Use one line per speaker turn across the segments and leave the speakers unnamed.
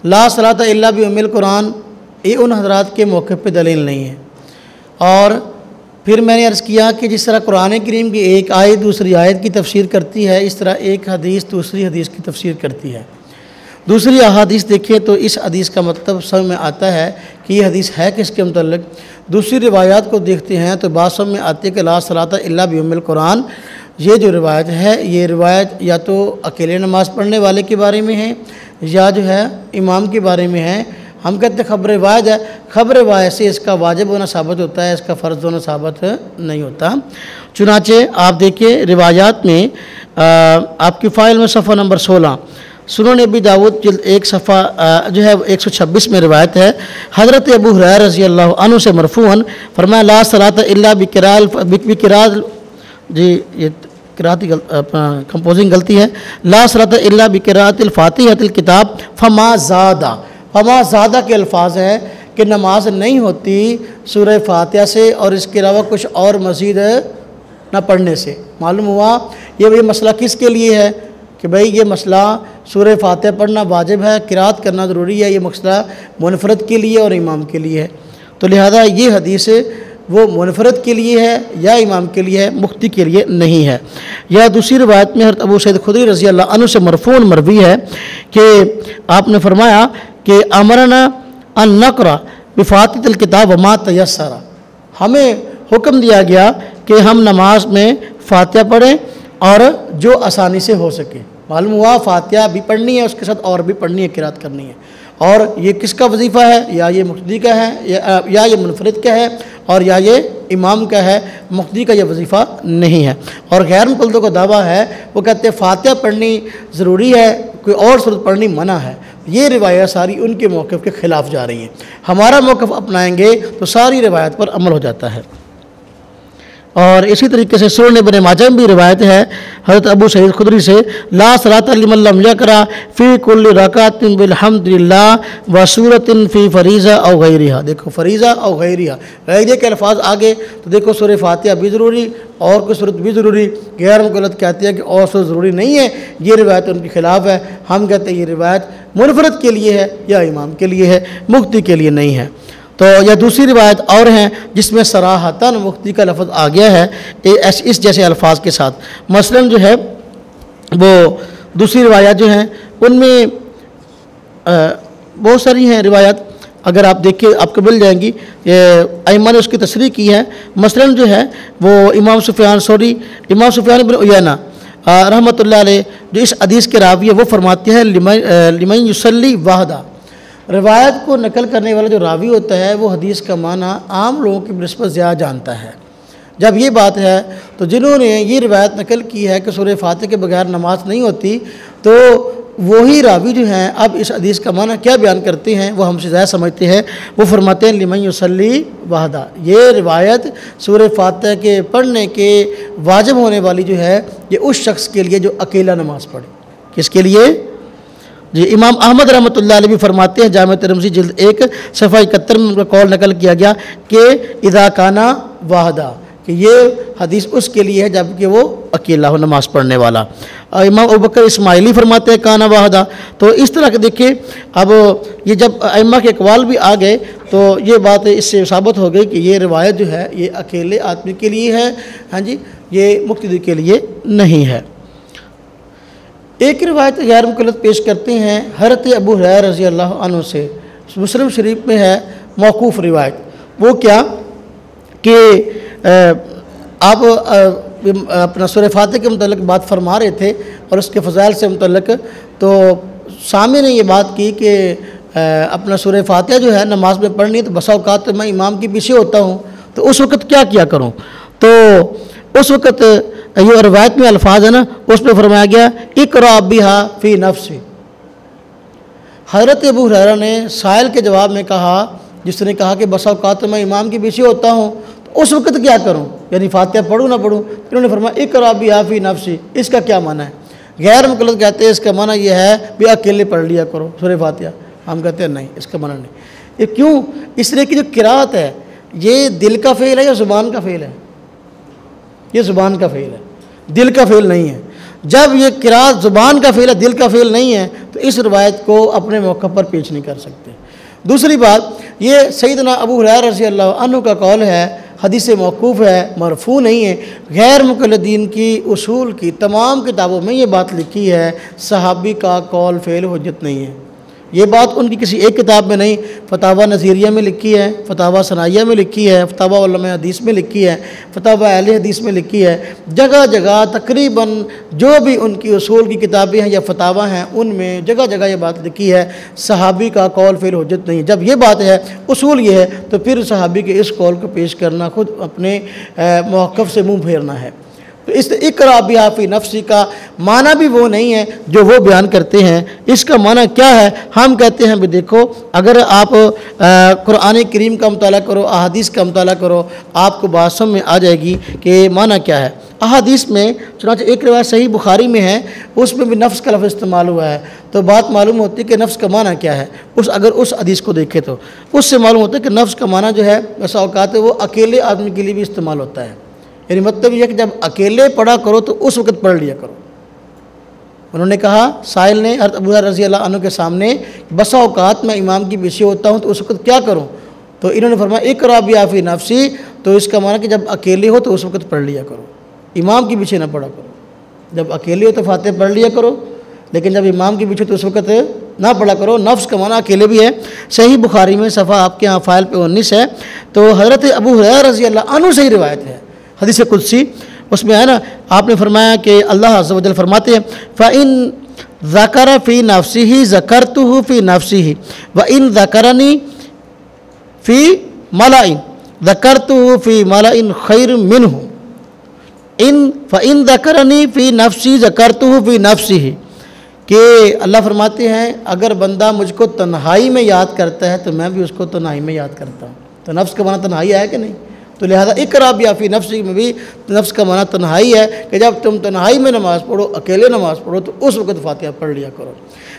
ला सलात इल्ला बि उम्मिल कुरान, ये उन हजरात के मौक़िफ़ पे दलील नहीं है। और फिर मैंने अर्ज़ किया कि जिस तरह कुरान करीम की एक आयत दूसरी आयत की तफसीर करती है, इस तरह एक हदीस दूसरी हदीस की तफसीर करती है। दूसरी अहादीस देखें तो इस हदीस का मतलब समझ में आता है कि ये हदीस है किसके मुतल्लिक़। दूसरी रिवायात को देखते हैं तो बात समझ में आती है कि ला सलात इल्ला बि उम्मिल कुरान, ये जो रिवायत है ये रिवायत या तो अकेले नमाज़ पढ़ने वाले के बारे में है या जो है इमाम के बारे में है। हम कहते हैं खबर रिवायत है, खबर रिवायत से इसका वाजिब होना साबित होता है, इसका फ़र्ज़ होना साबित नहीं होता। चुनाचे आप देखिए रिवायात में आपकी फ़ाइल में सफ़ा नंबर 16 सुनन अबी दाऊद जिल्द 1 सफ़ा जो है 126 में रिवायत है। हज़रत अबू हुरैरा रज़ी अल्लाह अन्हु से मरफ़ूअन फरमाया ला सलात इल्ला बिकिराल, जी ये किराती कंपोजिंग गलती है, ला सलात इल्ला बिकिरातिल फातिहतिल किताब फमा ज़ादा के अल्फाज हैं कि नमाज नहीं होती सूरह फातिहा से और इसके अलावा कुछ और मज़ीद न पढ़ने से। मालूम हुआ ये मसला किसके लिए है कि भाई ये मसला सूरह फातिहा पढ़ना वाजिब है, किरात करना ज़रूरी है, ये मसला मुनफरद के लिए और इमाम के लिए है। तो लिहाजा ये हदीस वो मुनफरद के लिए है या इमाम के लिए है, मुख्ती के लिए नहीं है। या दूसरी रिवायत में हज़रत अबू सईद खुदरी रज़ी अल्लाह अन्हु से मरफ़ूअन मरवी है कि आपने फरमाया कि अमरना अन नक़रा बिफ़ातिहतिल किताब वमा तयस्सरा, हमें हुक्म दिया गया कि हम नमाज में फातिहा पढ़ें और जो आसानी से हो सके। मालूम हुआ फातिहा भी पढ़नी है, उसके साथ और भी पढ़नी है, किरात करनी है। और ये किसका वजीफ़ा है, या ये मुक़्तदी का है या ये मुनफरिद का है और या ये इमाम का है। मुक़्तदी का ये वजीफ़ा नहीं है। और गैर मुक़ल्लिदों का दावा है, वो कहते हैं फातिहा पढ़नी ज़रूरी है, कोई और सूरत पढ़नी मना है। ये रिवायत सारी उनके मौक़िफ़ के ख़िलाफ़ जा रही हैं। हमारा मौक़िफ़ अपनाएंगे तो सारी रिवायत पर अमल हो जाता है। और इसी तरीके से सुनन इब्न माजा में भी रिवायत है हज़रत अबू सईद खुदरी से, ला सलात लिमन लम यक़रा फ़ी कुल्लि रकातिन बिल्हम्दिल्लाह व सूरतिन फ़ी फ़रीज़ा औ गैरिहा। देखो फ़रीज़ा औ गैरिहा, गैरिहा के अल्फाज आगे तो देखो सूरह फातिहा भी ज़रूरी और कोई सूरत भी ज़रूरी। गैर मुक़ल्लिद कहते हैं कि और सूरत ज़रूरी नहीं है, ये रिवायत उनके ख़िलाफ़ है। हम कहते हैं ये रिवायत मुनफरद के लिए है या इमाम के लिए है, मुफ्ती के लिए नहीं है। तो यह दूसरी रिवायत और हैं जिसमें सराहतन मुफ्ती का लफ्ज़ आ गया है इस जैसे अल्फाज के साथ। मसलन जो है वो दूसरी रिवायत जो हैं उनमें बहुत सारी हैं रिवायत, अगर आप देखिए आपको मिल जाएंगी, अइम्मा ने उसकी तशरीह की है। मसलन जो है वो इमाम सुफियान इब्न उयैना रहमतुल्लाह अलैह जो इस हदीस के रावी है वो फरमाते हैं लिमन युसल्ली वाहदा। रिवायत को नकल करने वाला जो रावी होता है वो हदीस का माना आम लोगों की निस्बत ज़्यादा जानता है। जब ये बात है तो जिन्होंने ये रिवायत नकल की है कि सूरह फातिहा के बगैर नमाज नहीं होती, तो वही रावी जो हैं अब इस हदीस का माना क्या बयान करते हैं वो हमसे ज़्यादा समझते हैं। वो फरमाते हैं लिमन युसल्ली वाहदा, ये रिवायत सूरह फातिहा के पढ़ने के वाजिब होने वाली जो है ये उस शख्स के लिए जो अकेला नमाज पढ़े। किसके लिए जी? इमाम अहमद रहमतुल्लाह अलैह भी फरमाते हैं जामे तिरमिज़ी जिल्द 1 सफ़ा 71 में उनका कौल नकल किया गया कि इज़ा काना वाहदा, कि ये हदीस उसके लिए है जबकि वो अकेला हो नमाज पढ़ने वाला। इमाम अबू बकर इस्माइली फरमाते हैं काना वाहदा। तो इस तरह के देखिए अब ये जब अइम्मा के अक़वाल भी आ गए तो ये बात इससे साबित हो गई कि ये रिवायत जो है ये अकेले आदमी के लिए है, हाँ जी, ये मुक़्तदी के लिए नहीं है। एक रिवायत गैर मुक़ल्लिद पेश करते हैं हज़रत अबू हुरैरा रज़ी अल्लाह अन्हु से, मुस्लिम शरीफ में है मौक़ूफ़ रिवायत। वो क्या कि आप अपना सूरह फातिहा के मुतल्लिक़ बात फरमा रहे थे और उसके फ़ज़ाइल से मुतल्लिक़, तो सामी ने ये बात की कि अपना सूरह फातिहा जो है नमाज में पढ़नी है तो बसा औक़ात तो मैं इमाम के पीछे होता हूँ, तो उस वक़्त क्या किया करूँ। तो उस वक़्त ये रिवायत में अल्फाज है ना, उसमें फरमाया गया इक़रा बिहा फ़ी नफ़्सी। हज़रत अबू हुरैरा ने साइल के जवाब में कहा, जिसने कहा कि बसा औक़ात तो मैं इमाम के पीछे होता हूँ तो उस वक़्त क्या करूँ, यानी फातिहा पढ़ूँ ना पढ़ूँ। इन्होंने फरमाया इक़रा बिहा फ़ी नफ़्सी, इसका क्या माना है। गैर मुक़ल्लिद कहते हैं इसका माना यह है भी अकेले पढ़ लिया करो सूरह फातिहा। हम कहते हैं नहीं, इसका माना नहीं। ये क्यों? इसलिए कि जो किरात है ये दिल का फ़ेल है या ज़ुबान का फ़ेल है? ये ज़ुबान का फ़ेल है, दिल का फ़ेल नहीं है। जब ये किरात ज़ुबान का फ़ेल है, दिल का फ़ेल नहीं है, तो तो इस रवायत को अपने मौक़ा पर पेश नहीं कर सकते। दूसरी बात, ये सैयदना अबू हुरैरा रज़ी अल्लाह अन्हु का कौल है, हदीस मौकूफ़ है, मरफ़ू नहीं है। गैर मुक़ल्लिदीन की उसूल की तमाम किताबों में ये बात लिखी है, सहाबी का कौल फ़ेल हुज्जत नहीं है। ये बात उनकी किसी एक किताब में नहीं, फतावा नज़ीरिया में लिखी है, फतावा सनाइया में लिखी है, फतावा उलमा हदीस में लिखी है, फतावा अहले हदीस में लिखी है। जगह जगह तकरीबन जो भी उनकी उसूल की किताबें हैं या फतावा हैं, उनमें जगह जगह ये बात लिखी है, सहाबी का कौल फ़ेल हुज्जत नहीं। जब ये बात है, उसूल ये है, तो फिर सहाबी के इस कौल को पेश करना खुद अपने मौक़िफ़ से मुँह फेरना है। तो इस इक़रा बिहाफ़ी नफ्सी का माना भी वो नहीं है जो वो बयान करते हैं। इसका माना क्या है? हम कहते हैं भाई देखो, अगर आप कुरान करीम का मुताला करो, अहादीस का मुताला करो, आपको बात समझ में आ जाएगी कि माना क्या है। अहादीस में चुनांचे एक रिवायत सही बुखारी में है, उसमें भी नफ्स का लफ्ज़ इस्तेमाल हुआ है, तो बात मालूम होती है कि नफ्स का माना क्या है। अगर उस हदीस को देखें तो उससे मालूम होता है कि नफ्स का माना जो है वैसा औकात है वो अकेले आदमी के लिए भी इस्तेमाल होता है। यानी मतलब यह कि जब अकेले पढ़ा करो तो उस वक़्त पढ़ लिया करो। उन्होंने कहा, साहिल ने हज़रत अबू हुरैरा रज़ी अल्लाह अन्हु के सामने, बसा औकात मैं इमाम की पीछे होता हूँ तो उस वक़्त क्या करूँ? तो इन्होंने फरमाया इक़रा बिहाफ़ी नफ्सी, तो इसका माना कि जब अकेले हो तो उस वक़्त पढ़ लिया करो, इमाम के पीछे ना पढ़ा करो। जब अकेले हो तो फातिहा पढ़ लिया करो, लेकिन जब इमाम के पीछे तो उस वक़्त ना पढ़ा करो। नफ्स का माना अकेले भी है। सही बुखारी में सफ़ा आपके यहाँ फ़ाइल पे 19 है। तो हज़रत अबू हुरैरा रज़ी अल्लाह अन्हु से ही रिवायत है, हदीस कुदसी, उसमें है ना, आपने फरमाया कि अल्लाह अज़्ज़ व जल फरमाते हैं, फ़इन ज़करा फ़ी नफ्सिही ज़करतुहु फ़ी नफ्सिही व इन ज़करनी फ़ी मलाइन ज़करतुहु फ़ी मलाइन खैर मिन्हु फ़इन ज़करनी फ़ी नफ्सी ज़करतुहु फ़ी नफ्सिही। कि अल्लाह फरमाते हैं, अगर बंदा मुझको तन्हाई में याद करता है तो मैं भी उसको तन्हाई में याद करता हूँ। तो नफ्स का माना तन्हाई है कि नहीं? तो लिहाजा इक़रा बिहाफ़ी नफ्सी में भी नफ्स का माना तन्हाई है कि जब तुम तन्हाई में नमाज़ पढ़ो, अकेले नमाज़ पढ़ो, तो उस वक़्त फातिहा पढ़ लिया करो।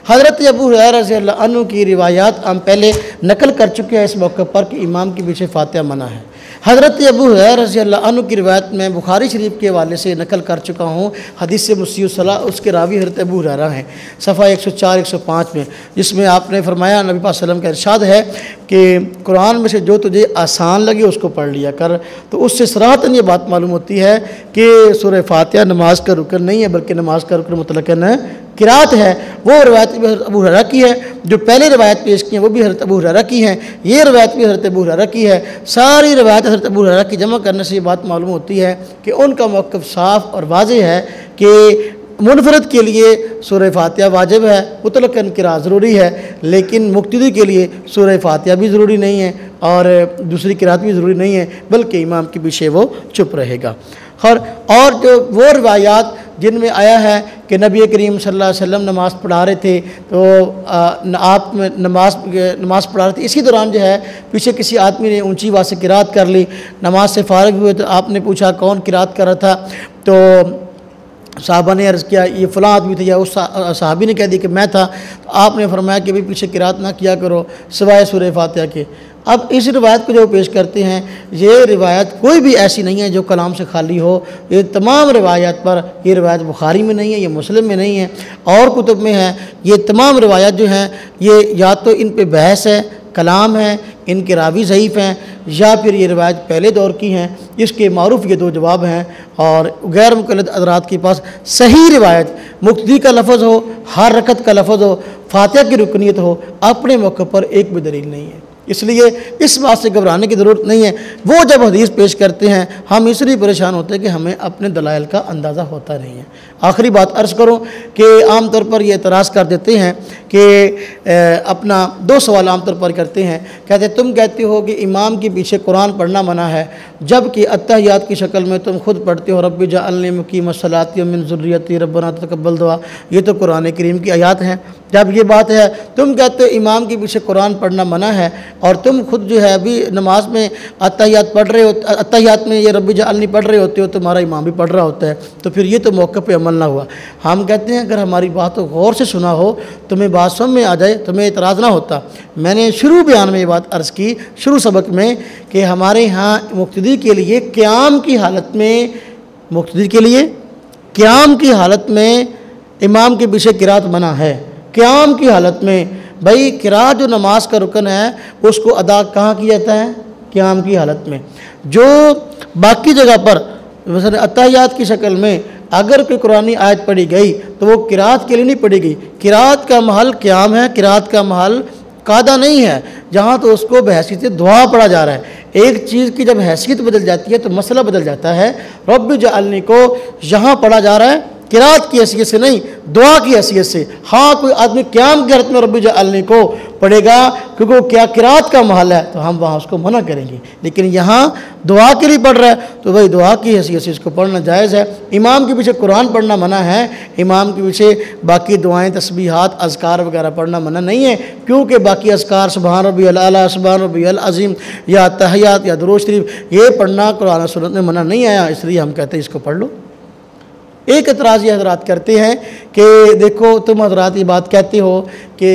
हज़रत अबू हुरैरा रज़ी अल्लाह अन्हु की रिवायात हम पहले नकल कर चुके हैं इस मौके पर कि इमाम के पीछे फातिहा मना है। हज़रत अबू हुरैरा रज़ी अल्लाह अन्हु की रिवायत में बुखारी शरीफ के हवाले से नकल कर चुका हूँ। हदीस से मुस्यु सलाह, उसके रावी हज़रत अबू हुरैरा हैं, सफ़ा 104-105 में, जिसमें आपने फरमाया, नबी पाक सल्लल्लाहु अलैहि वसल्लम का इरशाद है कि कुरान में से जो तुझे आसान लगे उसको पढ़ लिया कर। तो उससे सराहतन ये बात मालूम होती है कि सूरह फातिहा नमाज का रुकन नहीं है, बल्कि नमाज का रुकन मुतलकन किरात है। वो रिवायत भी हज़रत अबू हुरैरा की है, जो पहले रिवायत पेश की हैं वो भी हज़रत अबू हुरैरा की हैं, ये रिवायत भी हज़रत अबू हुरैरा की है। सारी रिवायत हज़रत अबू हुरैरा की जमा करने से ये बात मालूम होती है कि उनका मौक़िफ़ साफ़ और वाज़ेह है कि मुनफरद के लिए सूरह फातिहा वाजिब है, मुतलकन किरात ज़रूरी है, लेकिन मुक्तदी के लिए सूरह फातिहा भी ज़रूरी नहीं है और दूसरी किरात भी ज़रूरी नहीं है, बल्कि इमाम के पीछे वो चुप रहेगा। और जो वो रिवायात जिनमें आया है कि नबी करीम सल्लल्लाहु अलैहि वसल्लम नमाज़ पढ़ा रहे थे, तो आप नमाज़ पढ़ा रहे थे, इसी दौरान जो है पीछे किसी आदमी ने ऊंची आवाज़ से किरात कर ली, नमाज से फ़ारिग हुए तो आपने पूछा कौन किरात कर रहा था, तो साहबा ने अर्ज़ किया ये फ़लाँ आदमी थे, या उस साहबी ने कह दिया कि मैं था। तो आपने फरमाया कि भी पीछे किरात ना किया करो सिवाय सूरह फातिहा के। अब इस रिवायत को जो पेश करते हैं, ये रिवायत कोई भी ऐसी नहीं है जो कलाम से खाली हो। ये तमाम रिवायात पर, ये रिवायत बुखारी में नहीं है, ये मुस्लिम में नहीं है, और कुतुब में है। ये तमाम रिवायत जो हैं ये या तो इन पे बहस है, कलाम है, इनके रावी ज़ईफ़ हैं, या फिर ये रिवायत पहले दौर की हैं। इसके मारूफ ये दो जवाब हैं। और गैर मुक़ल्लिद हज़रात के पास सही रिवायत, मुक्तदी का लफ्ज़ हो, हर रकत का लफ्ज़ हो, फातिहा की रुकनीत हो, अपने मौके पर एक भी दलील नहीं है। इसलिए इस बात से घबराने की ज़रूरत नहीं है। वो जब हदीस पेश करते हैं हम इसलिए परेशान होते हैं कि हमें अपने दलाइल का अंदाज़ा होता नहीं है। आखिरी बात अर्ज़ करूँ कि आम तौर पर ये एतराज़ कर देते हैं कि अपना दो सवाल आम तौर पर करते हैं, कहते तुम कहते हो कि इमाम के पीछे कुरान पढ़ना मना है, जबकि अत्तहियात की शक्ल में तुम खुद पढ़ते हो रब्बी जअलनी मुक़ीमस्सलाति व मिन ज़ुर्रिय्यती रब्बना तक़ब्बल दुआ। ये तो कुरान करीम की आयत हैं। जब ये बात है, तुम कहते हो इमाम के पीछे कुरान पढ़ना मना है, और तुम खुद जो है अभी नमाज में अत्तहियात पढ़ रहे हो, अत्तहियात में ये रब्बी जअलनी पढ़ रहे होते हो, तुम्हारा इमाम भी पढ़ रहा होता है, तो फिर ये तो मौके पे अमल ना हुआ। हम कहते हैं अगर हमारी बात को गौर से सुना हो, तुम्हें बात समझ में आ जाए, तुम्हें इतराज़ ना होता। मैंने शुरू बयान में ये बात अर्ज़ की, शुरू सबक में, कि हमारे यहाँ मुक्तदी के लिए क़याम की हालत में, मुक्तदी के लिए क़याम की हालत में इमाम के पीछे किरात मना है। क़याम की हालत में। भाई किरात जो नमाज का रुकन है उसको अदा कहाँ किया जाता है? क़याम की हालत में। जो बाकी जगह पर मसलन अत्तहियात की शक्ल में अगर कोई कुरानी आयत पढ़ी गई तो वो किरात के लिए नहीं पढ़ी गई। किरात का महल क़याम है, किरात का महल कादा नहीं है, जहाँ तो उसको बहैसियत दुआ पढ़ा जा रहा है। एक चीज़ की जब हैसियत बदल जाती है तो मसला बदल जाता है। रब्बि जअलनी को यहाँ पढ़ा जा रहा है किरात की हैसियत से नहीं, दुआ की हैसियत से। हाँ, कोई आदमी क़याम के हालत में रब्बि जअलनी को पढ़ेगा क्योंकि वो क्या किरात का महल है तो हम वहाँ उसको मना करेंगे, लेकिन यहाँ दुआ के लिए पढ़ रहा है तो भाई दुआ की हैसियत से इसको पढ़ना जायज़ है। इमाम के पीछे कुरान पढ़ना मना है, इमाम के पीछे बाकी दुआएं, तस्बीहात, अज़कार वगैरह पढ़ना मना नहीं है, क्योंकि बाकी अज़कार सुबहान रब्बियल आला, सुबहान रब्बियल अज़ीम या तहियात या दुरूद शरीफ ये पढ़ना कुरान सुन्नत में मना नहीं आया, इसलिए हम कहते हैं इसको पढ़ लो। एक एतराज़ ये हज़रात करते हैं कि देखो तुम हज़रात ये बात कहते हो कि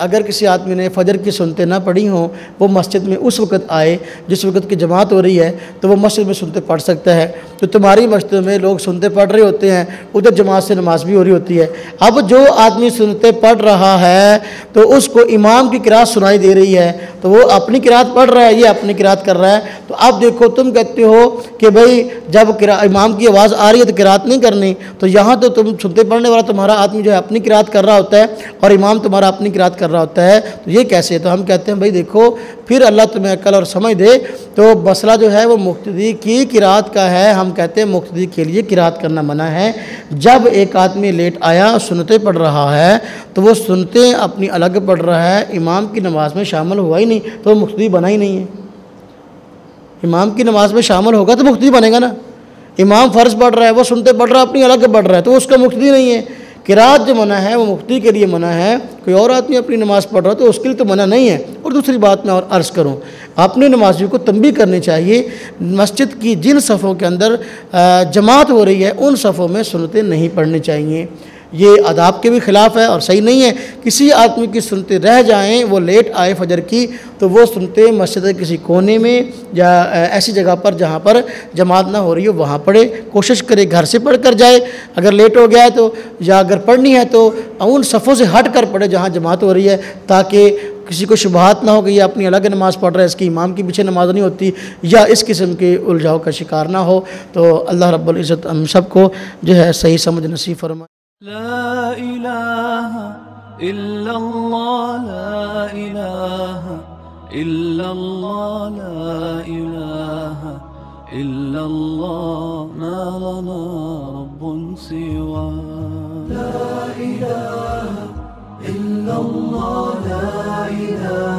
अगर किसी आदमी ने फ़जर की सुनते ना पढ़ी हों, वो मस्जिद में उस वक़्त आए जिस वक़्त की जमात हो रही है तो वो मस्जिद में सुनते पढ़ सकता है। तो तुम्हारी मस्जिद में लोग सुनते पढ़ रहे होते हैं, उधर जमात से नमाज भी हो रही होती है। अब जो आदमी सुनते पढ़ रहा है तो उसको इमाम की किरात सुनाई दे रही है तो वो अपनी किरात पढ़ रहा है, ये अपनी किरात कर रहा है। तो अब देखो तुम कहते हो कि भाई जब इमाम की आवाज़ आ रही है तो किरात नहीं करनी, तो यहाँ तो तुम सुनते पढ़ने वाला तुम्हारा आदमी जो है अपनी किरात कर रहा होता है और इमाम तुम्हारा अपनी किरात कर रहा होता है, तो ये कैसे? तो हम कहते हैं भाई देखो फिर अल्लाह तुम्हें अकल और समझ दे। तो मसला जो है वो मुक्तदी की किरात का है। हम कहते हैं मुक्तदी के लिए किरात करना मना है। जब एक आदमी लेट आया सुनते पढ़ रहा है तो वो सुनते अपनी अलग पढ़ रहा है, इमाम की नमाज में शामिल हुआ ही नहीं तो वो मुक्तदी बना ही नहीं है। इमाम की नमाज में शामिल होगा तो मुक्तदी बनेगा ना। इमाम फ़र्ज़ पढ़ रहा है, वो सुनते पढ़ रहा है, अपनी अलग पढ़ रहा है, तो उसका मुक्तदी नहीं है। किरात जो मना है वो मुक्तदी के लिए मना है, कोई और आदमी अपनी नमाज़ पढ़ रहा है तो उसके लिए तो मना नहीं है। और दूसरी बात मैं और अर्ज़ करूँ, अपने नमाजियों को तंबीह करनी चाहिए, मस्जिद की जिन सफ़ों के अंदर जमात हो रही है उन सफ़ों में सुनते नहीं पढ़ने चाहिए। ये आदाब के भी ख़िलाफ़ है और सही नहीं है। किसी आदमी की सुनते रह जाएं, वो लेट आए फजर की, तो वो सुनते मस्जिद के किसी कोने में या ऐसी जगह पर जहाँ पर जमात ना हो रही हो वहाँ पढ़े। कोशिश करे घर से पढ़ कर जाए, अगर लेट हो गया है तो, या अगर पढ़नी है तो उन सफ़ों से हट कर पढ़े जहाँ जमात हो रही है, ताकि किसी को शुबहात ना हो कि ये अपनी अलग नमाज़ पढ़ रहा है, इसकी इमाम के पीछे नमाज नहीं होती, या इस किस्म के उलझाव का शिकार ना हो। तो अल्लाह रब्बुल इज़्ज़त हम सबको जो है सही समझ नसीब फरमाए।
ला इलाहा इल्लल्लाह, ला इलाहा इल्लल्लाह, ला इलाहा इल्लल्लाह, मा लना रब्बुन सिवा। ला इलाहा इल्लल्लाह, ला इलाहा